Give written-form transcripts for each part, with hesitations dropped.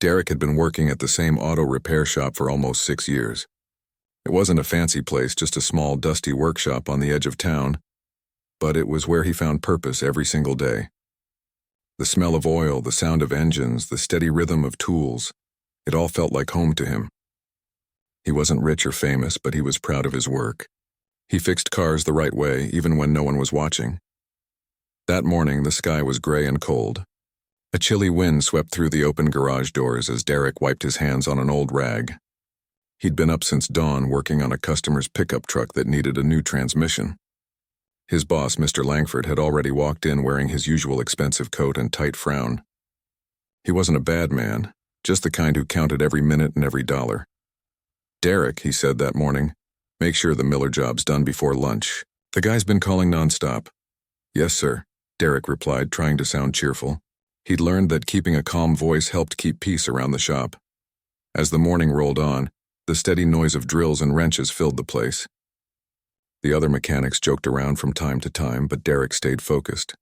Derek had been working at the same auto repair shop for almost 6 years. It wasn't a fancy place, just a small, dusty workshop on the edge of town, but it was where he found purpose every single day. The smell of oil, the sound of engines, the steady rhythm of tools, it all felt like home to him. He wasn't rich or famous, but he was proud of his work. He fixed cars the right way, even when no one was watching. That morning, the sky was gray and cold. A chilly wind swept through the open garage doors as Derek wiped his hands on an old rag. He'd been up since dawn working on a customer's pickup truck that needed a new transmission. His boss, Mr. Langford, had already walked in wearing his usual expensive coat and tight frown. He wasn't a bad man, just the kind who counted every minute and every dollar. "Derek," he said that morning, "make sure the Miller job's done before lunch. The guy's been calling nonstop." "Yes, sir," Derek replied, trying to sound cheerful. He'd learned that keeping a calm voice helped keep peace around the shop. As the morning rolled on, the steady noise of drills and wrenches filled the place. The other mechanics joked around from time to time, but Derek stayed focused.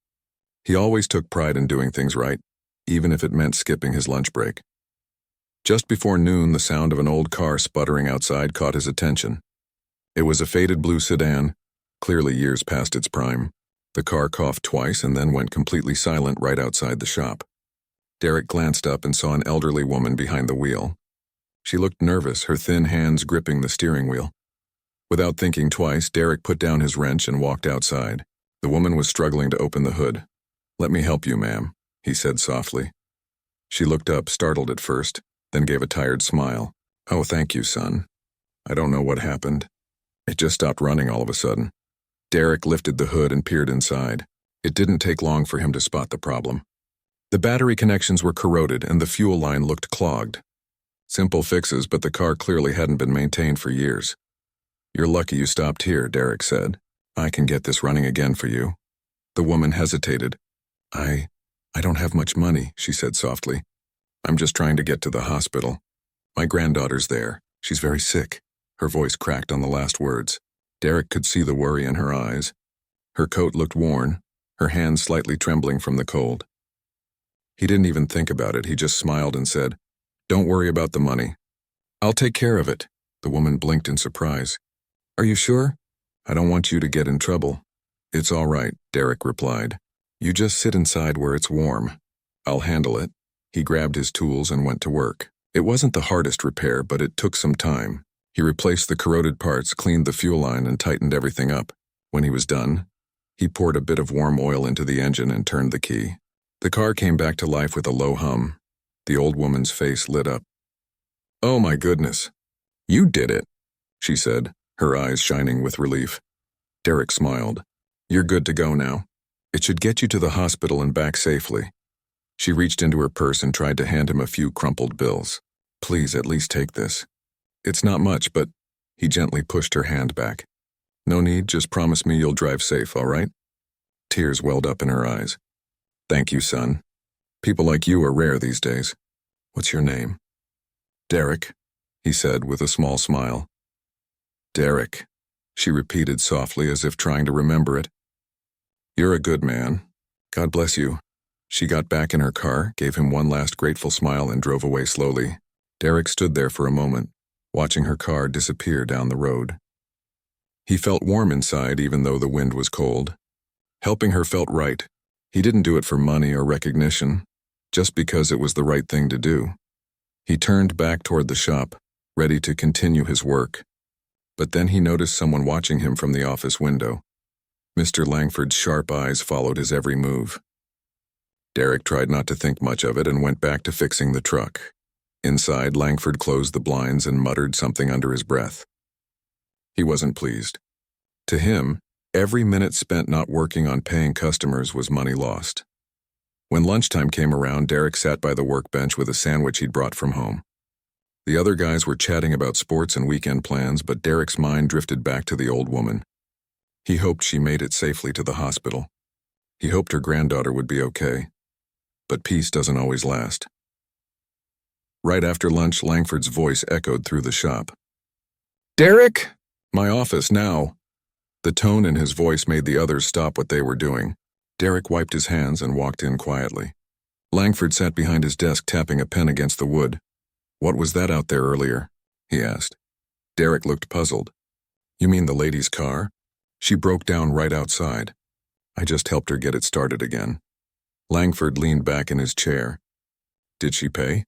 He always took pride in doing things right, even if it meant skipping his lunch break. Just before noon, the sound of an old car sputtering outside caught his attention. It was a faded blue sedan, clearly years past its prime. The car coughed twice and then went completely silent right outside the shop. Derek glanced up and saw an elderly woman behind the wheel. She looked nervous, her thin hands gripping the steering wheel. Without thinking twice, Derek put down his wrench and walked outside. The woman was struggling to open the hood. "Let me help you, ma'am," he said softly. She looked up, startled at first, then gave a tired smile. "Oh, thank you, son. I don't know what happened. It just stopped running all of a sudden." Derek lifted the hood and peered inside. It didn't take long for him to spot the problem. The battery connections were corroded and the fuel line looked clogged. Simple fixes, but the car clearly hadn't been maintained for years. "You're lucky you stopped here," Derek said. "I can get this running again for you." The woman hesitated. I don't have much money," she said softly. "I'm just trying to get to the hospital. My granddaughter's there. She's very sick." Her voice cracked on the last words. Derek could see the worry in her eyes. Her coat looked worn, her hands slightly trembling from the cold. He didn't even think about it. He just smiled and said, "Don't worry about the money. I'll take care of it." The woman blinked in surprise. "Are you sure? I don't want you to get in trouble." "It's all right," Derek replied. "You just sit inside where it's warm. I'll handle it." He grabbed his tools and went to work. It wasn't the hardest repair, but it took some time. He replaced the corroded parts, cleaned the fuel line, and tightened everything up. When he was done, he poured a bit of warm oil into the engine and turned the key. The car came back to life with a low hum. The old woman's face lit up. "Oh my goodness. You did it," she said, her eyes shining with relief. Derek smiled. "You're good to go now. It should get you to the hospital and back safely." She reached into her purse and tried to hand him a few crumpled bills. "Please, at least take this. It's not much, but..." He gently pushed her hand back. "No need, just promise me you'll drive safe, all right?" Tears welled up in her eyes. "Thank you, son. People like you are rare these days. What's your name?" "Derek," he said with a small smile. "Derek," she repeated softly as if trying to remember it. "You're a good man. God bless you." She got back in her car, gave him one last grateful smile, and drove away slowly. Derek stood there for a moment, watching her car disappear down the road. He felt warm inside even though the wind was cold. Helping her felt right. He didn't do it for money or recognition, just because it was the right thing to do. He turned back toward the shop, ready to continue his work. But then he noticed someone watching him from the office window. Mr. Langford's sharp eyes followed his every move. Derek tried not to think much of it and went back to fixing the truck. Inside, Langford closed the blinds and muttered something under his breath. He wasn't pleased. To him, every minute spent not working on paying customers was money lost. When lunchtime came around, Derek sat by the workbench with a sandwich he'd brought from home. The other guys were chatting about sports and weekend plans, but Derek's mind drifted back to the old woman. He hoped she made it safely to the hospital. He hoped her granddaughter would be okay. But peace doesn't always last. Right after lunch, Langford's voice echoed through the shop. "Derek! My office now!" The tone in his voice made the others stop what they were doing. Derek wiped his hands and walked in quietly. Langford sat behind his desk tapping a pen against the wood. "What was that out there earlier?" he asked. Derek looked puzzled. "You mean the lady's car? She broke down right outside. I just helped her get it started again." Langford leaned back in his chair. "Did she pay?"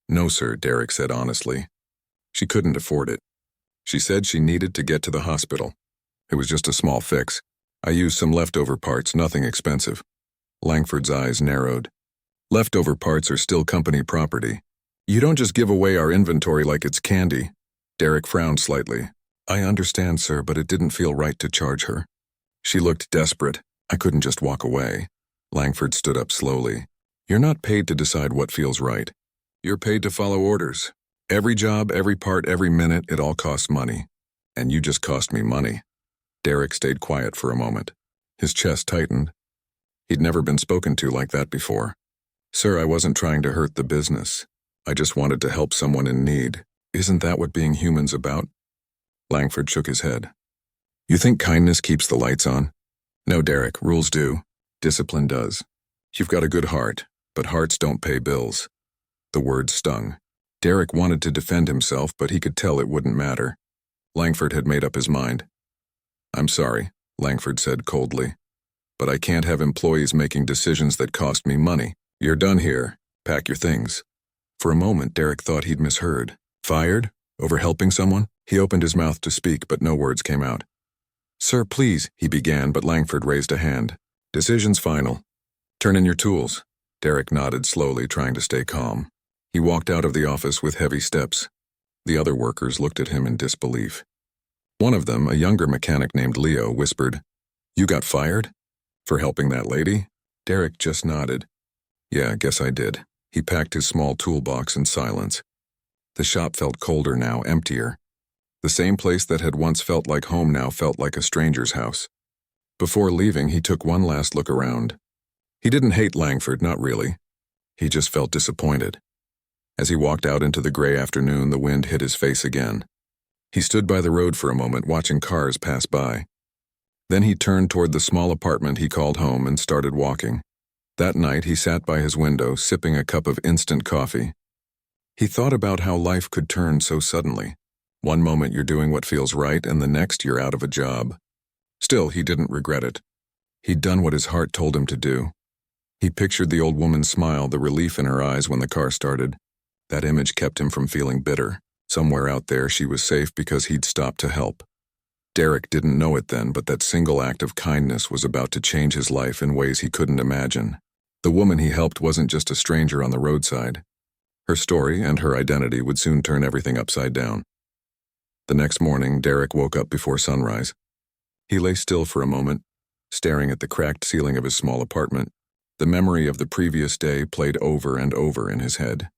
"No, sir," Derek said honestly. "She couldn't afford it. She said she needed to get to the hospital. It was just a small fix. I used some leftover parts, nothing expensive." Langford's eyes narrowed. "Leftover parts are still company property. You don't just give away our inventory like it's candy." Derek frowned slightly. "I understand, sir, but it didn't feel right to charge her. She looked desperate. I couldn't just walk away." Langford stood up slowly. "You're not paid to decide what feels right. You're paid to follow orders. Every job, every part, every minute, it all costs money. And you just cost me money." Derek stayed quiet for a moment. His chest tightened. He'd never been spoken to like that before. "Sir, I wasn't trying to hurt the business. I just wanted to help someone in need. Isn't that what being human's about?" Langford shook his head. "You think kindness keeps the lights on?" "No, Derek, rules do. Discipline does. You've got a good heart, but hearts don't pay bills." The words stung. Derek wanted to defend himself, but he could tell it wouldn't matter. Langford had made up his mind. "I'm sorry," Langford said coldly, "but I can't have employees making decisions that cost me money. You're done here. Pack your things." For a moment, Derek thought he'd misheard. Fired? Over helping someone? He opened his mouth to speak, but no words came out. "Sir, please," he began, but Langford raised a hand. "Decision's final. Turn in your tools." Derek nodded slowly, trying to stay calm. He walked out of the office with heavy steps. The other workers looked at him in disbelief. One of them, a younger mechanic named Leo, whispered, "You got fired? For helping that lady?" Derek just nodded. "Yeah, guess I did." He packed his small toolbox in silence. The shop felt colder now, emptier. The same place that had once felt like home now felt like a stranger's house. Before leaving, he took one last look around. He didn't hate Langford, not really. He just felt disappointed. As he walked out into the gray afternoon, the wind hit his face again. He stood by the road for a moment, watching cars pass by. Then he turned toward the small apartment he called home and started walking. That night, he sat by his window, sipping a cup of instant coffee. He thought about how life could turn so suddenly. One moment you're doing what feels right, and the next you're out of a job. Still, he didn't regret it. He'd done what his heart told him to do. He pictured the old woman's smile, the relief in her eyes when the car started. That image kept him from feeling bitter. Somewhere out there, she was safe because he'd stopped to help. Derek didn't know it then, but that single act of kindness was about to change his life in ways he couldn't imagine. The woman he helped wasn't just a stranger on the roadside. Her story and her identity would soon turn everything upside down. The next morning, Derek woke up before sunrise. He lay still for a moment, staring at the cracked ceiling of his small apartment. The memory of the previous day played over and over in his head.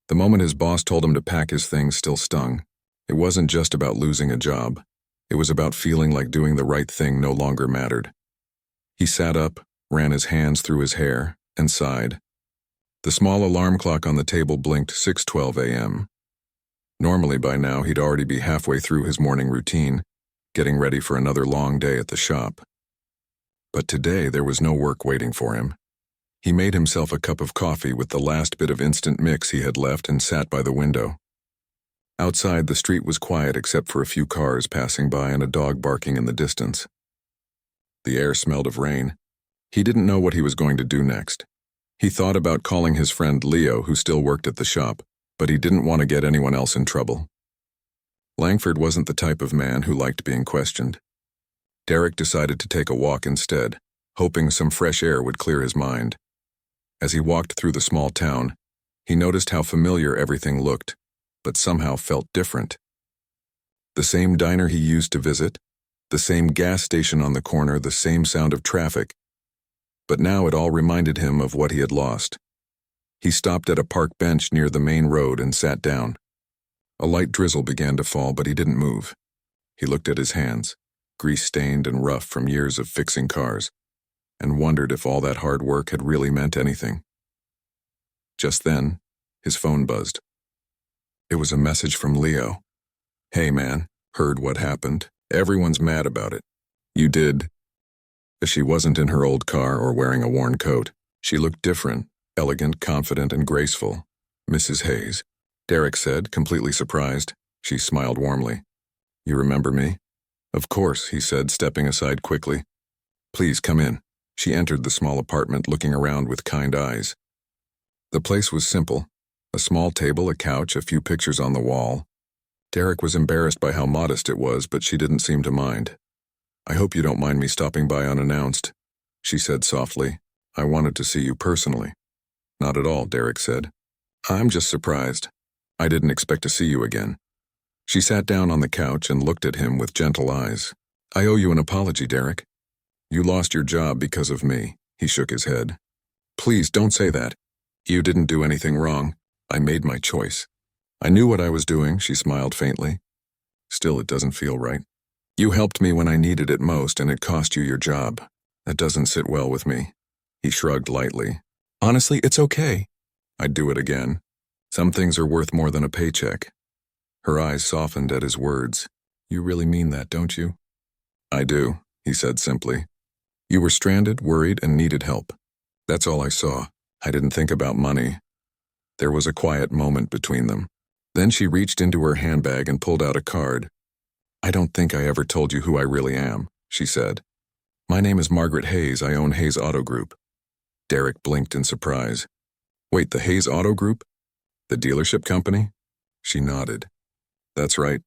The moment his boss told him to pack his things still stung. It wasn't just about losing a job. It was about feeling like doing the right thing no longer mattered. He sat up, ran his hands through his hair, and sighed. The small alarm clock on the table blinked 6:12 a.m. Normally by now he'd already be halfway through his morning routine, getting ready for another long day at the shop. But today there was no work waiting for him. He made himself a cup of coffee with the last bit of instant mix he had left and sat by the window. Outside, the street was quiet except for a few cars passing by and a dog barking in the distance. The air smelled of rain. He didn't know what he was going to do next. He thought about calling his friend Leo, who still worked at the shop, but he didn't want to get anyone else in trouble. Langford wasn't the type of man who liked being questioned. Derek decided to take a walk instead, hoping some fresh air would clear his mind. As he walked through the small town, he noticed how familiar everything looked, but somehow felt different. The same diner he used to visit, the same gas station on the corner, the same sound of traffic. But now it all reminded him of what he had lost. He stopped at a park bench near the main road and sat down. A light drizzle began to fall, but he didn't move. He looked at his hands, grease-stained and rough from years of fixing cars, and wondered if all that hard work had really meant anything. Just then, his phone buzzed. It was a message from Leo. "Hey man, heard what happened. Everyone's mad about it." "You did?" She wasn't in her old car or wearing a worn coat. She looked different, Elegant, confident, and graceful. Mrs. Hayes, Derek said, completely surprised. She smiled warmly. You remember me? Of course, he said, stepping aside quickly. Please come in. She entered the small apartment, looking around with kind eyes. The place was simple. A small table, a couch, a few pictures on the wall. Derek was embarrassed by how modest it was, but she didn't seem to mind. I hope you don't mind me stopping by unannounced, she said softly. I wanted to see you personally. Not at all, Derek said. I'm just surprised. I didn't expect to see you again. She sat down on the couch and looked at him with gentle eyes. I owe you an apology, Derek. You lost your job because of me. He shook his head. Please don't say that. You didn't do anything wrong. I made my choice. I knew what I was doing, she smiled faintly. Still, it doesn't feel right. You helped me when I needed it most, and it cost you your job. That doesn't sit well with me. He shrugged lightly. Honestly, it's okay. I'd do it again. Some things are worth more than a paycheck. Her eyes softened at his words. You really mean that, don't you? I do, he said simply. You were stranded, worried, and needed help. That's all I saw. I didn't think about money. There was a quiet moment between them. Then she reached into her handbag and pulled out a card. I don't think I ever told you who I really am, she said. My name is Margaret Hayes. I own Hayes Auto Group. Derek blinked in surprise. Wait, the Hayes Auto Group? The dealership company? She nodded. That's right.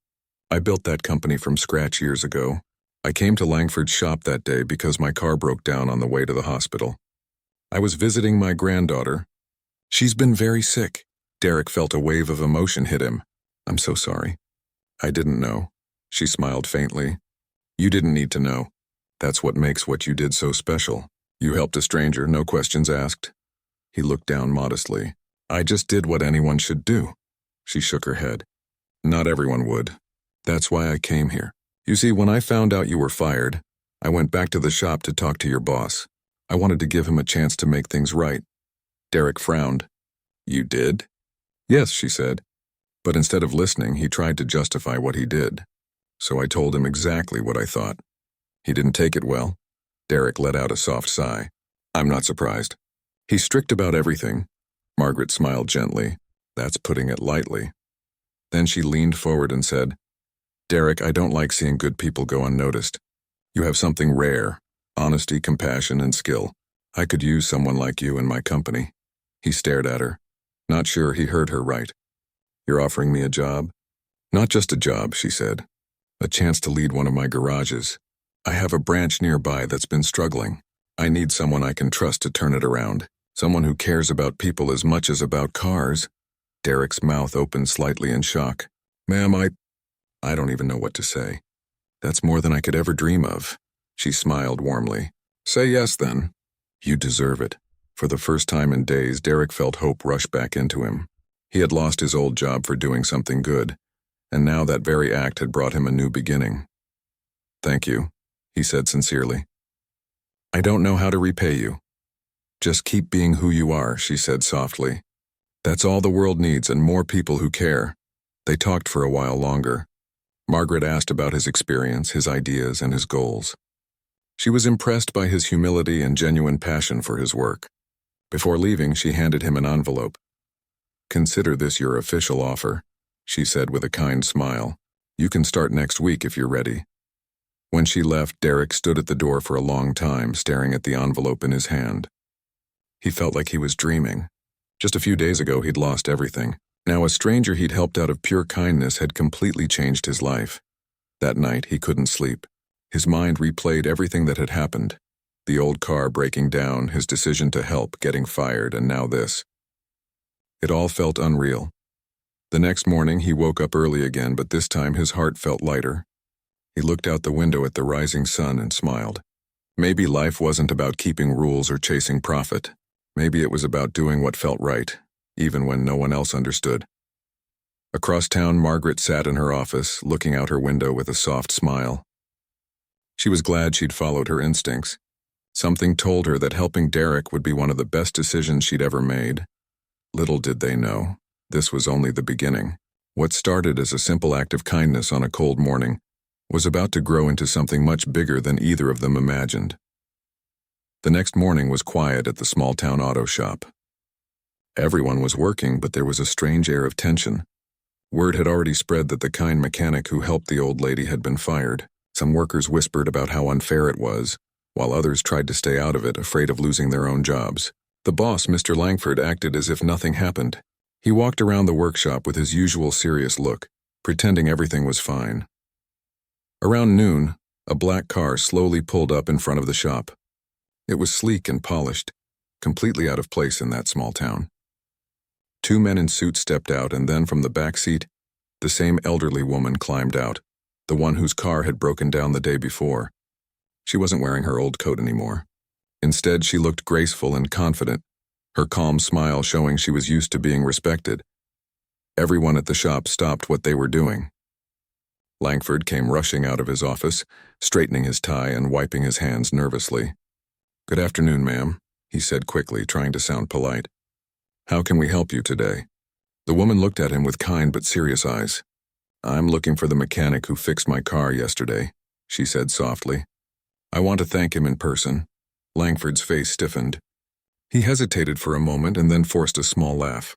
I built that company from scratch years ago. I came to Langford's shop that day because my car broke down on the way to the hospital. I was visiting my granddaughter. She's been very sick. Derek felt a wave of emotion hit him. I'm so sorry. I didn't know. She smiled faintly. You didn't need to know. That's what makes what you did so special. You helped a stranger, no questions asked. He looked down modestly. I just did what anyone should do. She shook her head. Not everyone would. That's why I came here. You see, when I found out you were fired, I went back to the shop to talk to your boss. I wanted to give him a chance to make things right. Derek frowned. You did? Yes, she said. But instead of listening, he tried to justify what he did. So I told him exactly what I thought. He didn't take it well. Derek let out a soft sigh. I'm not surprised. He's strict about everything. Margaret smiled gently. That's putting it lightly. Then she leaned forward and said, Derek, I don't like seeing good people go unnoticed. You have something rare, honesty, compassion, and skill. I could use someone like you in my company. He stared at her, not sure he heard her right. You're offering me a job? Not just a job, she said. A chance to lead one of my garages. I have a branch nearby that's been struggling. I need someone I can trust to turn it around. Someone who cares about people as much as about cars. Derek's mouth opened slightly in shock. Ma'am, I don't even know what to say. That's more than I could ever dream of. She smiled warmly. Say yes, then. You deserve it. For the first time in days, Derek felt hope rush back into him. He had lost his old job for doing something good, and now that very act had brought him a new beginning. Thank you, he said sincerely. I don't know how to repay you. Just keep being who you are, she said softly. That's all the world needs, and more people who care. They talked for a while longer. Margaret asked about his experience, his ideas, and his goals. She was impressed by his humility and genuine passion for his work. Before leaving, she handed him an envelope. Consider this your official offer, she said with a kind smile. You can start next week if you're ready. When she left, Derek stood at the door for a long time, staring at the envelope in his hand. He felt like he was dreaming. Just a few days ago, he'd lost everything. Now a stranger he'd helped out of pure kindness had completely changed his life. That night, he couldn't sleep. His mind replayed everything that had happened. The old car breaking down, his decision to help, getting fired, and now this. It all felt unreal. The next morning, he woke up early again, but this time his heart felt lighter. He looked out the window at the rising sun and smiled. Maybe life wasn't about keeping rules or chasing profit. Maybe it was about doing what felt right, even when no one else understood. Across town, Margaret sat in her office, looking out her window with a soft smile. She was glad she'd followed her instincts. Something told her that helping Derek would be one of the best decisions she'd ever made. Little did they know, this was only the beginning. What started as a simple act of kindness on a cold morning was about to grow into something much bigger than either of them imagined. The next morning was quiet at the small-town auto shop. Everyone was working, but there was a strange air of tension. Word had already spread that the kind mechanic who helped the old lady had been fired. Some workers whispered about how unfair it was, while others tried to stay out of it, afraid of losing their own jobs. The boss, Mr. Langford, acted as if nothing happened. He walked around the workshop with his usual serious look, pretending everything was fine. Around noon, a black car slowly pulled up in front of the shop. It was sleek and polished, completely out of place in that small town. Two men in suits stepped out, and then from the back seat, the same elderly woman climbed out, the one whose car had broken down the day before. She wasn't wearing her old coat anymore. Instead, she looked graceful and confident, her calm smile showing she was used to being respected. Everyone at the shop stopped what they were doing. Langford came rushing out of his office, straightening his tie and wiping his hands nervously. "Good afternoon, ma'am," he said quickly, trying to sound polite. "How can we help you today?" The woman looked at him with kind but serious eyes. "I'm looking for the mechanic who fixed my car yesterday," she said softly. "I want to thank him in person." Langford's face stiffened. He hesitated for a moment and then forced a small laugh.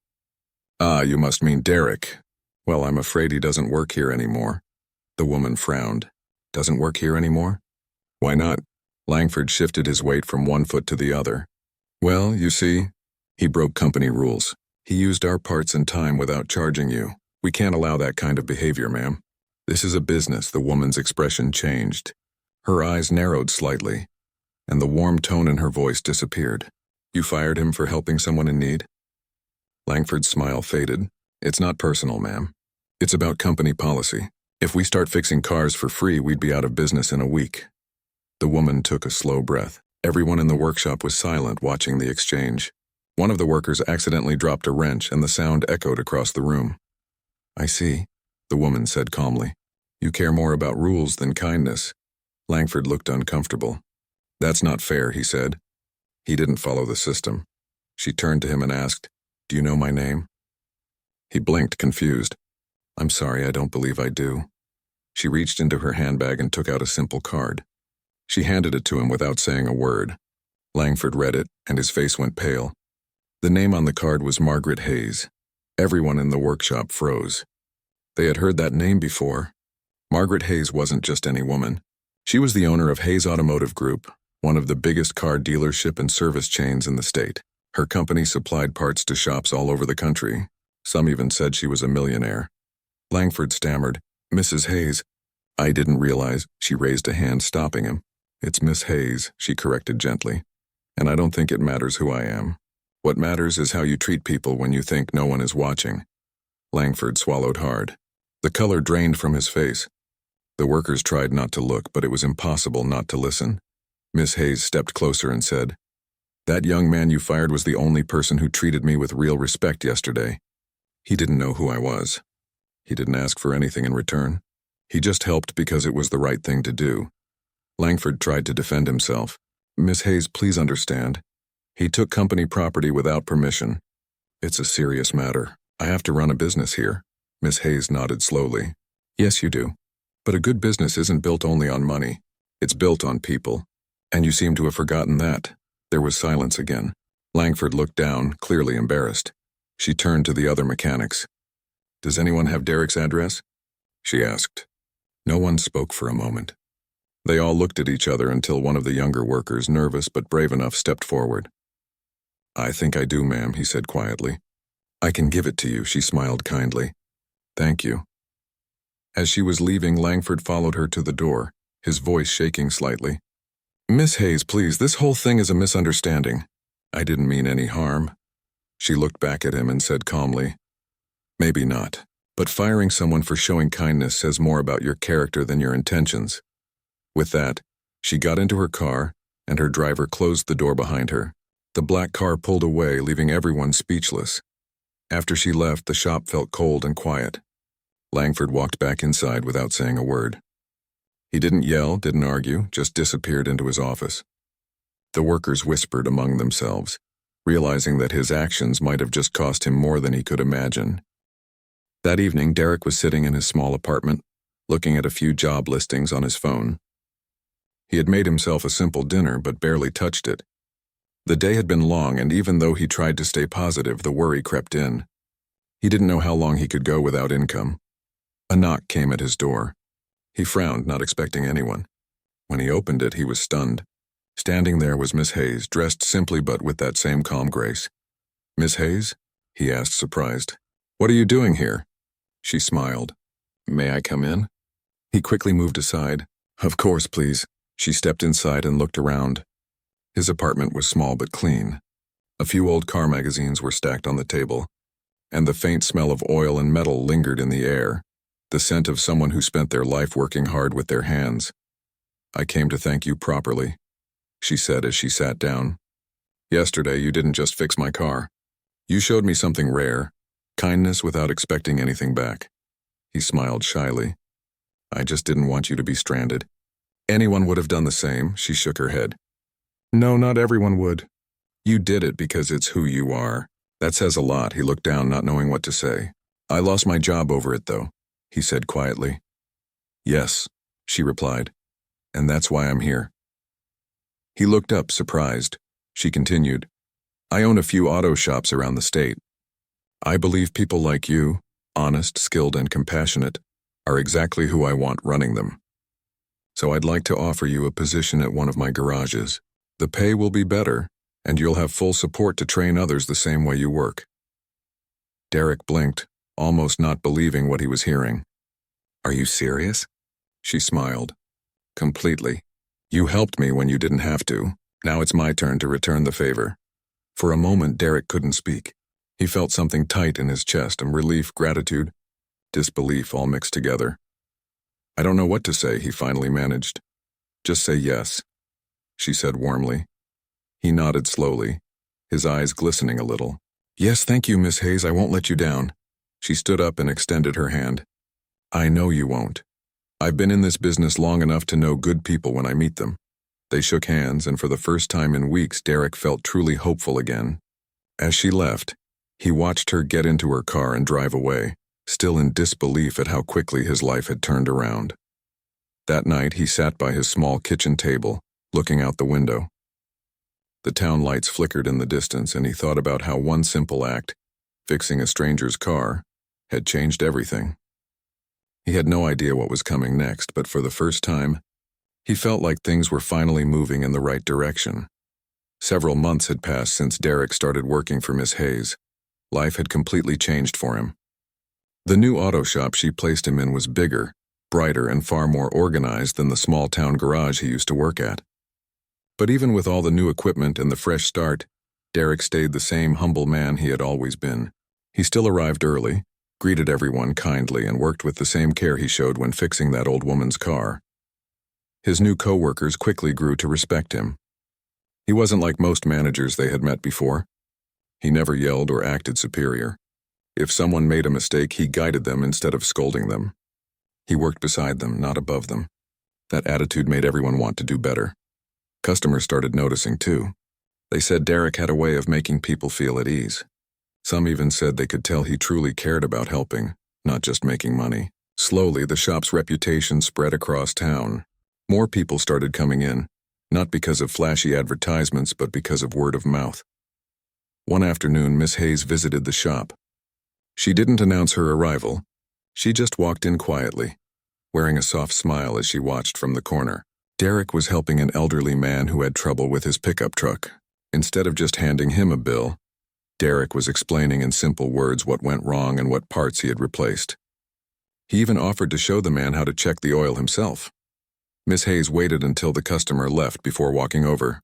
"Ah, you must mean Derek. Well, I'm afraid he doesn't work here anymore." The woman frowned. "Doesn't work here anymore? Why not?" Langford shifted his weight from one foot to the other. "Well, you see, he broke company rules. He used our parts and time without charging you. We can't allow that kind of behavior, ma'am. This is a business." The woman's expression changed. Her eyes narrowed slightly, and the warm tone in her voice disappeared. "You fired him for helping someone in need?" Langford's smile faded. "It's not personal, ma'am. It's about company policy. If we start fixing cars for free, we'd be out of business in a week." The woman took a slow breath. Everyone in the workshop was silent, watching the exchange. One of the workers accidentally dropped a wrench, and the sound echoed across the room. "I see," the woman said calmly. "You care more about rules than kindness." Langford looked uncomfortable. "That's not fair," he said. "He didn't follow the system." She turned to him and asked, "Do you know my name?" He blinked, confused. "I'm sorry, I don't believe I do." She reached into her handbag and took out a simple card. She handed it to him without saying a word. Langford read it, and his face went pale. The name on the card was Margaret Hayes. Everyone in the workshop froze. They had heard that name before. Margaret Hayes wasn't just any woman. She was the owner of Hayes Automotive Group, one of the biggest car dealership and service chains in the state. Her company supplied parts to shops all over the country. Some even said she was a millionaire. Langford stammered, "Mrs. Hayes." "I didn't realize." She raised a hand, stopping him. "It's Miss Hayes," she corrected gently. "And I don't think it matters who I am. What matters is how you treat people when you think no one is watching." Langford swallowed hard. The color drained from his face. The workers tried not to look, but it was impossible not to listen. Miss Hayes stepped closer and said, "That young man you fired was the only person who treated me with real respect yesterday. He didn't know who I was. He didn't ask for anything in return. He just helped because it was the right thing to do." Langford tried to defend himself. "Miss Hayes, please understand. He took company property without permission. It's a serious matter. I have to run a business here." Miss Hayes nodded slowly. "Yes, you do. But a good business isn't built only on money. It's built on people. And you seem to have forgotten that." There was silence again. Langford looked down, clearly embarrassed. She turned to the other mechanics. "Does anyone have Derek's address?" she asked. No one spoke for a moment. They all looked at each other until one of the younger workers, nervous but brave enough, stepped forward. "I think I do, ma'am," he said quietly. "I can give it to you," she smiled kindly. "Thank you." As she was leaving, Langford followed her to the door, his voice shaking slightly. "Miss Hayes, please, this whole thing is a misunderstanding. I didn't mean any harm." She looked back at him and said calmly, "Maybe not, but firing someone for showing kindness says more about your character than your intentions." With that, she got into her car, and her driver closed the door behind her. The black car pulled away, leaving everyone speechless. After she left, the shop felt cold and quiet. Langford walked back inside without saying a word. He didn't yell, didn't argue, just disappeared into his office. The workers whispered among themselves, realizing that his actions might have just cost him more than he could imagine. That evening, Derek was sitting in his small apartment, looking at a few job listings on his phone. He had made himself a simple dinner, but barely touched it. The day had been long, and even though he tried to stay positive, the worry crept in. He didn't know how long he could go without income. A knock came at his door. He frowned, not expecting anyone. When he opened it, he was stunned. Standing there was Miss Hayes, dressed simply but with that same calm grace. "Miss Hayes?" he asked, surprised. "What are you doing here?" She smiled. "May I come in?" He quickly moved aside. "Of course, please." She stepped inside and looked around. His apartment was small but clean. A few old car magazines were stacked on the table, and the faint smell of oil and metal lingered in the air, the scent of someone who spent their life working hard with their hands. "I came to thank you properly," she said as she sat down. "Yesterday you didn't just fix my car. You showed me something rare, kindness without expecting anything back." He smiled shyly. "I just didn't want you to be stranded." "Anyone would have done the same," she shook her head. "No, not everyone would. You did it because it's who you are." "That says a lot." He looked down, not knowing what to say. "I lost my job over it, though," he said quietly. "Yes," she replied, "and that's why I'm here." He looked up, surprised. She continued, "I own a few auto shops around the state. I believe people like you, honest, skilled, and compassionate, are exactly who I want running them. So I'd like to offer you a position at one of my garages. The pay will be better, and you'll have full support to train others the same way you work." Derek blinked, almost not believing what he was hearing. "Are you serious?" She smiled. "Completely. You helped me when you didn't have to. Now it's my turn to return the favor." For a moment, Derek couldn't speak. He felt something tight in his chest, and relief, gratitude, disbelief all mixed together. "I don't know what to say," he finally managed. "Just say yes," she said warmly. He nodded slowly, his eyes glistening a little. "Yes, thank you, Miss Hayes. I won't let you down." She stood up and extended her hand. "I know you won't. I've been in this business long enough to know good people when I meet them." They shook hands, and for the first time in weeks, Derek felt truly hopeful again. As she left, he watched her get into her car and drive away, still in disbelief at how quickly his life had turned around. That night, he sat by his small kitchen table, looking out the window. The town lights flickered in the distance, and he thought about how one simple act, fixing a stranger's car, had changed everything. He had no idea what was coming next, but for the first time, he felt like things were finally moving in the right direction. Several months had passed since Derek started working for Miss Hayes. Life had completely changed for him. The new auto shop she placed him in was bigger, brighter, and far more organized than the small-town garage he used to work at. But even with all the new equipment and the fresh start, Derek stayed the same humble man he had always been. He still arrived early, greeted everyone kindly, and worked with the same care he showed when fixing that old woman's car. His new co-workers quickly grew to respect him. He wasn't like most managers they had met before. He never yelled or acted superior. If someone made a mistake, he guided them instead of scolding them. He worked beside them, not above them. That attitude made everyone want to do better. Customers started noticing, too. They said Derek had a way of making people feel at ease. Some even said they could tell he truly cared about helping, not just making money. Slowly, the shop's reputation spread across town. More people started coming in, not because of flashy advertisements, but because of word of mouth. One afternoon, Miss Hayes visited the shop. She didn't announce her arrival. She just walked in quietly, wearing a soft smile as she watched from the corner. Derek was helping an elderly man who had trouble with his pickup truck. Instead of just handing him a bill, Derek was explaining in simple words what went wrong and what parts he had replaced. He even offered to show the man how to check the oil himself. Miss Hayes waited until the customer left before walking over.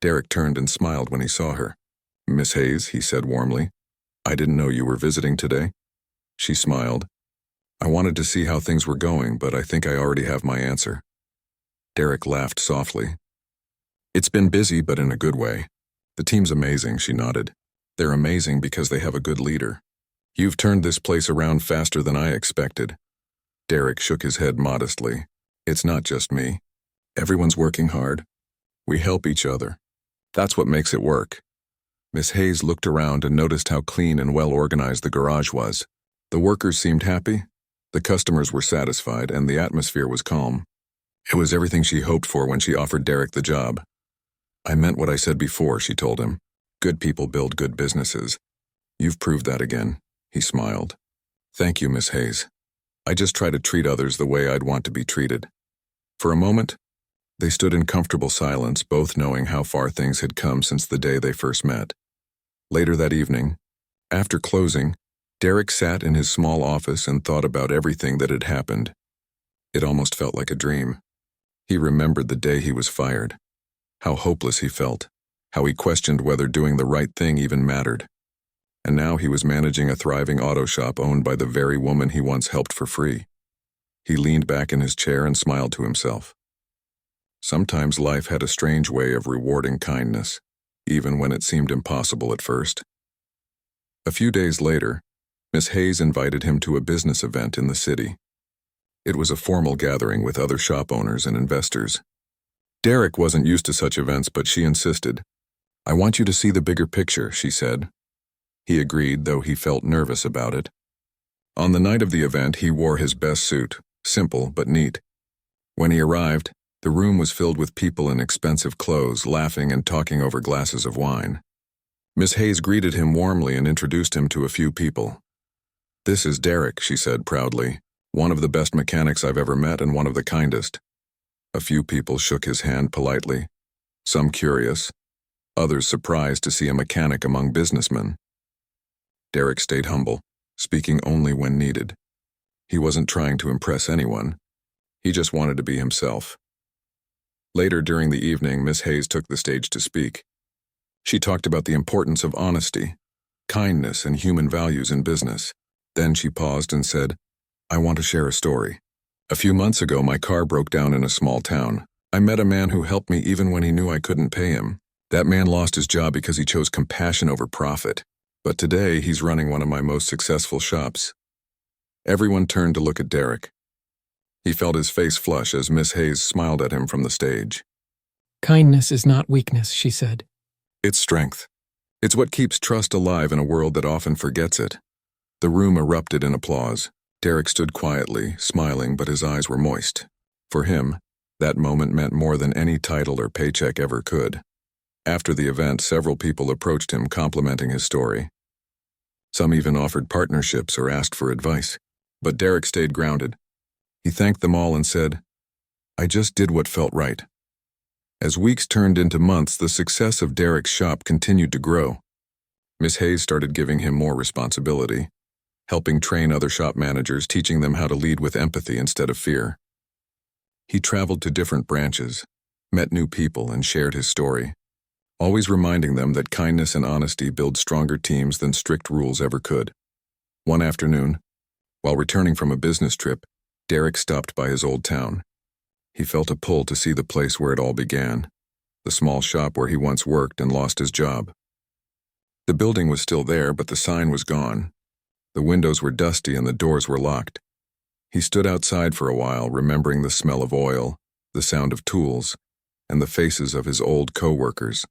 Derek turned and smiled when he saw her. "Miss Hayes," he said warmly, "I didn't know you were visiting today." She smiled. "I wanted to see how things were going, but I think I already have my answer." Derek laughed softly. "It's been busy, but in a good way. The team's amazing," she nodded. "They're amazing because they have a good leader. You've turned this place around faster than I expected." Derek shook his head modestly. "It's not just me. Everyone's working hard. We help each other. That's what makes it work." Miss Hayes looked around and noticed how clean and well-organized the garage was. The workers seemed happy, the customers were satisfied, and the atmosphere was calm. It was everything she hoped for when she offered Derek the job. I meant what I said before, she told him. Good people build good businesses. You've proved that again, he smiled. Thank you, Miss Hayes. I just try to treat others the way I'd want to be treated. For a moment, they stood in comfortable silence, both knowing how far things had come since the day they first met. Later that evening, after closing, Derek sat in his small office and thought about everything that had happened. It almost felt like a dream. He remembered the day he was fired, how hopeless he felt, how he questioned whether doing the right thing even mattered. And now he was managing a thriving auto shop owned by the very woman he once helped for free. He leaned back in his chair and smiled to himself. Sometimes life had a strange way of rewarding kindness, even when it seemed impossible at first. A few days later, Miss Hayes invited him to a business event in the city. It was a formal gathering with other shop owners and investors. Derek wasn't used to such events, but she insisted. I want you to see the bigger picture, she said. He agreed, though he felt nervous about it. On the night of the event, he wore his best suit, simple but neat. When he arrived, the room was filled with people in expensive clothes, laughing and talking over glasses of wine. Miss Hayes greeted him warmly and introduced him to a few people. This is Derek, she said proudly, one of the best mechanics I've ever met and one of the kindest. A few people shook his hand politely, some curious, others surprised to see a mechanic among businessmen. Derek stayed humble, speaking only when needed. He wasn't trying to impress anyone. He just wanted to be himself. Later during the evening, Miss Hayes took the stage to speak. She talked about the importance of honesty, kindness, and human values in business. Then she paused and said, I want to share a story. A few months ago, my car broke down in a small town. I met a man who helped me even when he knew I couldn't pay him. That man lost his job because he chose compassion over profit. But today, he's running one of my most successful shops. Everyone turned to look at Derek. He felt his face flush as Miss Hayes smiled at him from the stage. Kindness is not weakness, she said. It's strength. It's what keeps trust alive in a world that often forgets it. The room erupted in applause. Derek stood quietly, smiling, but his eyes were moist. For him, that moment meant more than any title or paycheck ever could. After the event, several people approached him complimenting his story. Some even offered partnerships or asked for advice. But Derek stayed grounded. He thanked them all and said, I just did what felt right. As weeks turned into months, the success of Derek's shop continued to grow. Miss Hayes started giving him more responsibility, helping train other shop managers, teaching them how to lead with empathy instead of fear. He traveled to different branches, met new people, and shared his story, always reminding them that kindness and honesty build stronger teams than strict rules ever could. One afternoon, while returning from a business trip, Derek stopped by his old town. He felt a pull to see the place where it all began, the small shop where he once worked and lost his job. The building was still there, but the sign was gone. The windows were dusty and the doors were locked. He stood outside for a while, remembering the smell of oil, the sound of tools, and the faces of his old co-workers.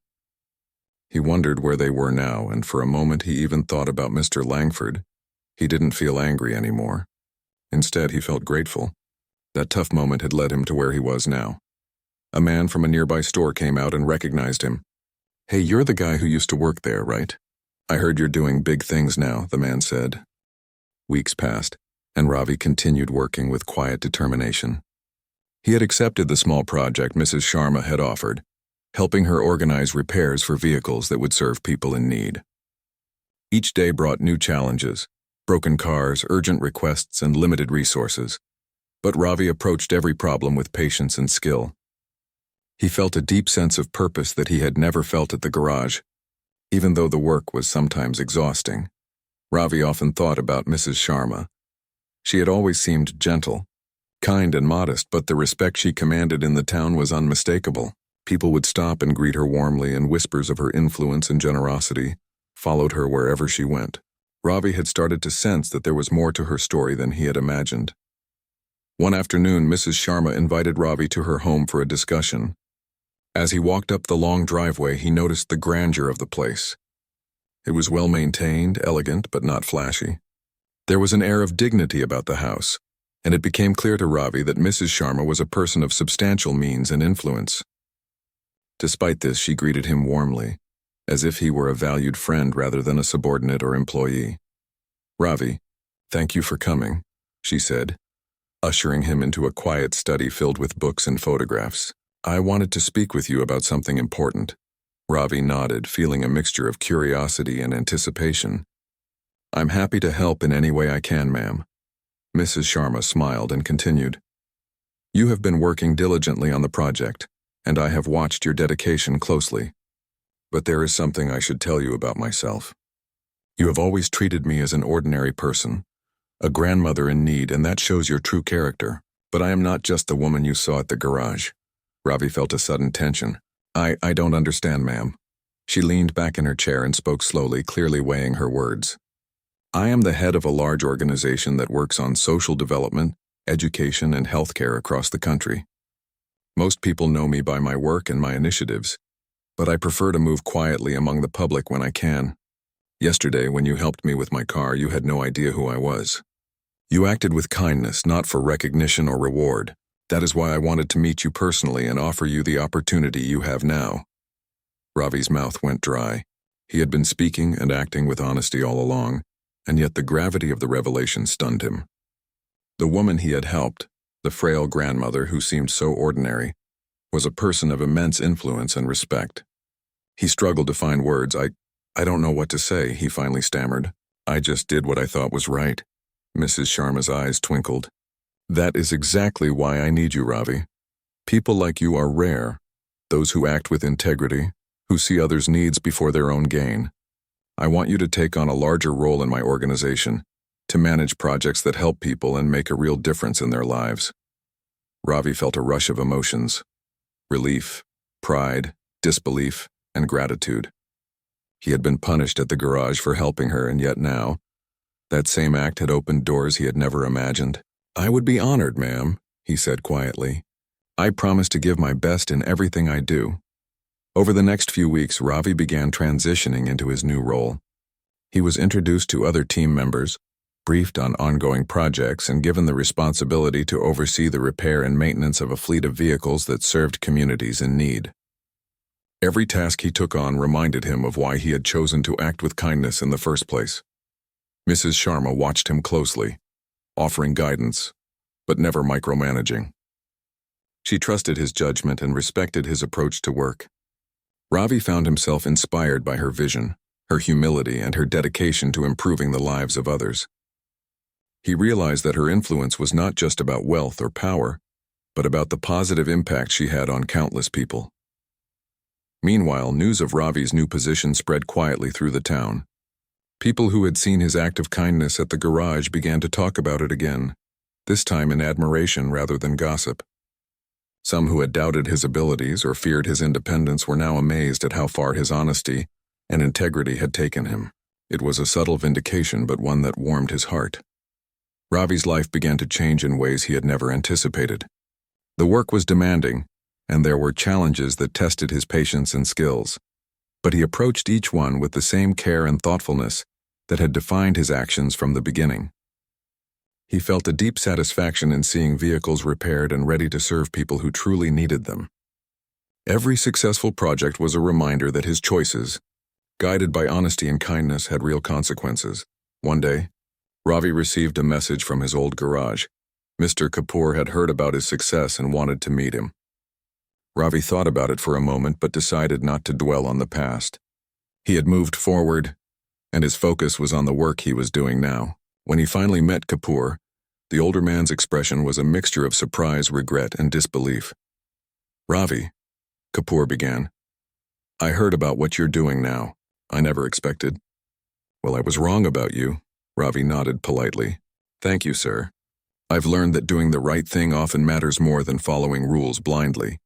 He wondered where they were now, and for a moment he even thought about Mr. Langford. He didn't feel angry anymore. Instead, he felt grateful. That tough moment had led him to where he was now. A man from a nearby store came out and recognized him. Hey, you're the guy who used to work there, right? I heard you're doing big things now, the man said. Weeks passed, and Ravi continued working with quiet determination. He had accepted the small project Mrs. Sharma had offered, helping her organize repairs for vehicles that would serve people in need. Each day brought new challenges, broken cars, urgent requests, and limited resources. But Ravi approached every problem with patience and skill. He felt a deep sense of purpose that he had never felt at the garage. Even though the work was sometimes exhausting, Ravi often thought about Mrs. Sharma. She had always seemed gentle, kind and modest, but the respect she commanded in the town was unmistakable. People would stop and greet her warmly, and whispers of her influence and generosity followed her wherever she went. Ravi had started to sense that there was more to her story than he had imagined. One afternoon, Mrs. Sharma invited Ravi to her home for a discussion. As he walked up the long driveway, he noticed the grandeur of the place. It was well-maintained, elegant, but not flashy. There was an air of dignity about the house, and it became clear to Ravi that Mrs. Sharma was a person of substantial means and influence. Despite this, she greeted him warmly, as if he were a valued friend rather than a subordinate or employee. "Ravi, thank you for coming," she said, ushering him into a quiet study filled with books and photographs. "I wanted to speak with you about something important." Ravi nodded, feeling a mixture of curiosity and anticipation. "I'm happy to help in any way I can, ma'am." Mrs. Sharma smiled and continued. "You have been working diligently on the project, and I have watched your dedication closely. But there is something I should tell you about myself. You have always treated me as an ordinary person, a grandmother in need, and that shows your true character. But I am not just the woman you saw at the garage." Ravi felt a sudden tension. I don't understand, ma'am." She leaned back in her chair and spoke slowly, clearly weighing her words. "I am the head of a large organization that works on social development, education, and healthcare across the country. Most people know me by my work and my initiatives, but I prefer to move quietly among the public when I can. Yesterday, when you helped me with my car, you had no idea who I was. You acted with kindness, not for recognition or reward. That is why I wanted to meet you personally and offer you the opportunity you have now." Ravi's mouth went dry. He had been speaking and acting with honesty all along, and yet the gravity of the revelation stunned him. The woman he had helped, the frail grandmother who seemed so ordinary, was a person of immense influence and respect. He struggled to find words. I don't know what to say," he finally stammered. "I just did what I thought was right." Mrs. Sharma's eyes twinkled. "That is exactly why I need you, Ravi. People like you are rare, those who act with integrity, who see others' needs before their own gain. I want you to take on a larger role in my organization, to manage projects that help people and make a real difference in their lives." Ravi felt a rush of emotions: relief, pride, disbelief, and gratitude. He had been punished at the garage for helping her, and yet now, that same act had opened doors he had never imagined. "I would be honored, ma'am," he said quietly. "I promise to give my best in everything I do." Over the next few weeks, Ravi began transitioning into his new role. He was introduced to other team members, briefed on ongoing projects, and given the responsibility to oversee the repair and maintenance of a fleet of vehicles that served communities in need. Every task he took on reminded him of why he had chosen to act with kindness in the first place. Mrs. Sharma watched him closely, offering guidance, but never micromanaging. She trusted his judgment and respected his approach to work. Ravi found himself inspired by her vision, her humility, and her dedication to improving the lives of others. He realized that her influence was not just about wealth or power, but about the positive impact she had on countless people. Meanwhile, news of Ravi's new position spread quietly through the town. People who had seen his act of kindness at the garage began to talk about it again, this time in admiration rather than gossip. Some who had doubted his abilities or feared his independence were now amazed at how far his honesty and integrity had taken him. It was a subtle vindication, but one that warmed his heart. Ravi's life began to change in ways he had never anticipated. The work was demanding, and there were challenges that tested his patience and skills. But he approached each one with the same care and thoughtfulness that had defined his actions from the beginning. He felt a deep satisfaction in seeing vehicles repaired and ready to serve people who truly needed them. Every successful project was a reminder that his choices, guided by honesty and kindness, had real consequences. One day, Ravi received a message from his old garage. Mr. Kapoor had heard about his success and wanted to meet him. Ravi thought about it for a moment but decided not to dwell on the past. He had moved forward, and his focus was on the work he was doing now. When he finally met Kapoor, the older man's expression was a mixture of surprise, regret, and disbelief. "Ravi," Kapoor began, "I heard about what you're doing now. I never expected." "Well, I was wrong about you," Ravi nodded politely. "Thank you, sir. I've learned that doing the right thing often matters more than following rules blindly."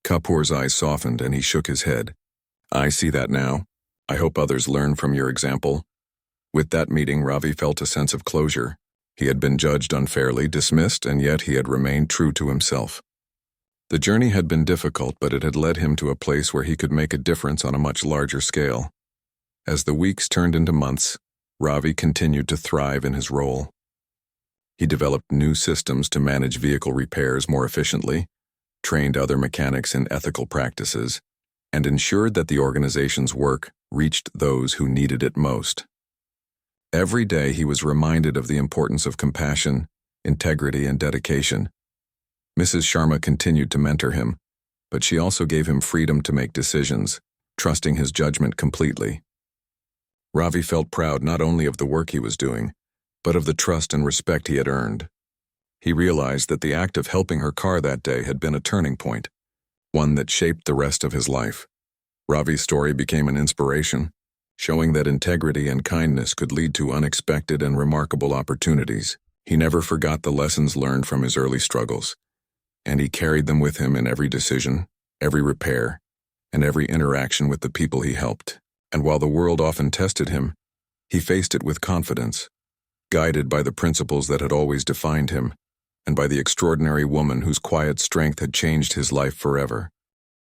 Kapoor's eyes softened and he shook his head. "I see that now. I hope others learn from your example." With that meeting, Ravi felt a sense of closure. He had been judged unfairly, dismissed, and yet he had remained true to himself. The journey had been difficult, but it had led him to a place where he could make a difference on a much larger scale. As the weeks turned into months, Ravi continued to thrive in his role. He developed new systems to manage vehicle repairs more efficiently, trained other mechanics in ethical practices, and ensured that the organization's work reached those who needed it most. Every day he was reminded of the importance of compassion, integrity, and dedication. Mrs. Sharma continued to mentor him, but she also gave him freedom to make decisions, trusting his judgment completely. Ravi felt proud not only of the work he was doing, but of the trust and respect he had earned. He realized that the act of helping her car that day had been a turning point, one that shaped the rest of his life. Ravi's story became an inspiration, showing that integrity and kindness could lead to unexpected and remarkable opportunities. He never forgot the lessons learned from his early struggles, and he carried them with him in every decision, every repair, and every interaction with the people he helped. And while the world often tested him, he faced it with confidence, guided by the principles that had always defined him, and by the extraordinary woman whose quiet strength had changed his life forever.